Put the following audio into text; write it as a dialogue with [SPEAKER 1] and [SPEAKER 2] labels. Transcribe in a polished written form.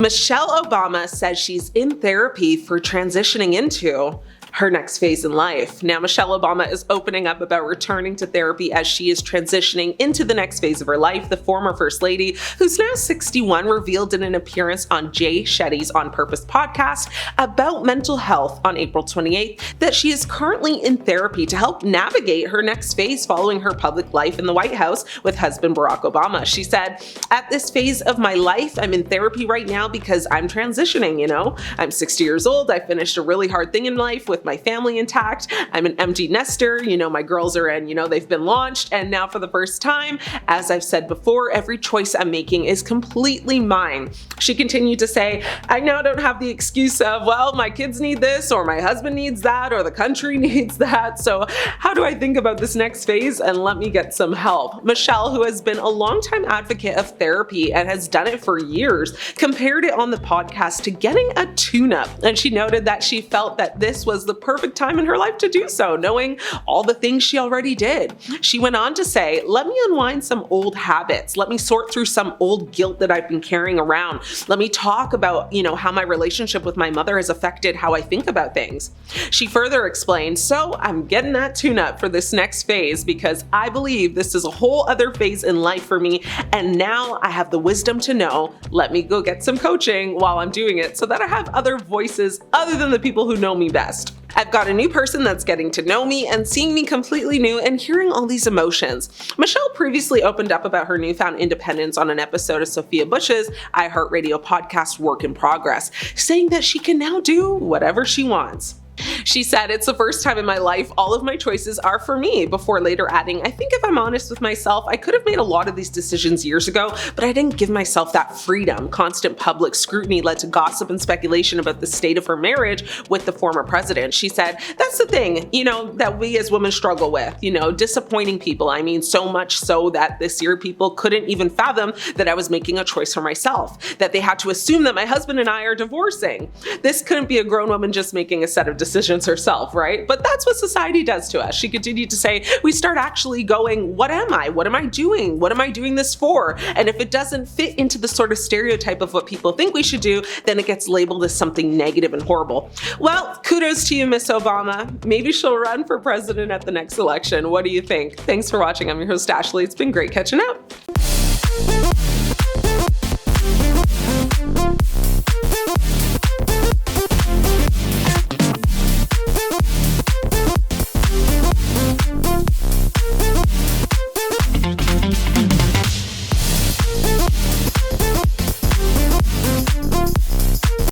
[SPEAKER 1] Michelle Obama says she's in therapy for transitioning into her next phase in life. Now, Michelle Obama is opening up about returning to therapy as she is transitioning into the next phase of her life. The former First Lady, who's now 61, revealed in an appearance on Jay Shetty's On Purpose podcast about mental health on April 28th that she is currently in therapy to help navigate her next phase following her public life in the White House with husband Barack Obama. She said, "At this phase of my life, I'm in therapy right now because I'm transitioning, I'm 60 years old. I finished a really hard thing in life with my family intact. I'm an empty nester. My girls are in, they've been launched. And now for the first time, as I've said before, every choice I'm making is completely mine." She continued to say, "I now don't have the excuse of, well, my kids need this, or my husband needs that, or the country needs that. So how do I think about this next phase? And let me get some help." Michelle, who has been a longtime advocate of therapy and has done it for years, compared it on the podcast to getting a tune-up. And she noted that she felt that this was the perfect time in her life to do so, knowing all the things she already did. She went on to say, "Let me unwind some old habits. Let me sort through some old guilt that I've been carrying around. Let me talk about, how my relationship with my mother has affected how I think about things." She further explained, "So I'm getting that tune-up for this next phase because I believe this is a whole other phase in life for me. And now I have the wisdom to know, let me go get some coaching while I'm doing it so that I have other voices other than the people who know me best. I've got a new person that's getting to know me and seeing me completely new and hearing all these emotions." Michelle previously opened up about her newfound independence on an episode of Sophia Bush's iHeartRadio podcast Work in Progress, saying that she can now do whatever she wants. She said, "It's the first time in my life all of my choices are for me," before later adding, "I think if I'm honest with myself, I could have made a lot of these decisions years ago, but I didn't give myself that freedom." Constant public scrutiny led to gossip and speculation about the state of her marriage with the former president. She said, "That's the thing, that we as women struggle with, disappointing people. I mean, so much so that this year people couldn't even fathom that I was making a choice for myself, that they had to assume that my husband and I are divorcing. This couldn't be a grown woman just making a set of decisions herself, right? But that's what society does to us." She continued to say, "We start actually going, what am I? What am I doing? What am I doing this for? And if it doesn't fit into the sort of stereotype of what people think we should do, then it gets labeled as something negative and horrible." Well, kudos to you, Miss Obama. Maybe she'll run for president at the next election. What do you think? Thanks for watching. I'm your host, Ashley. It's been great catching up.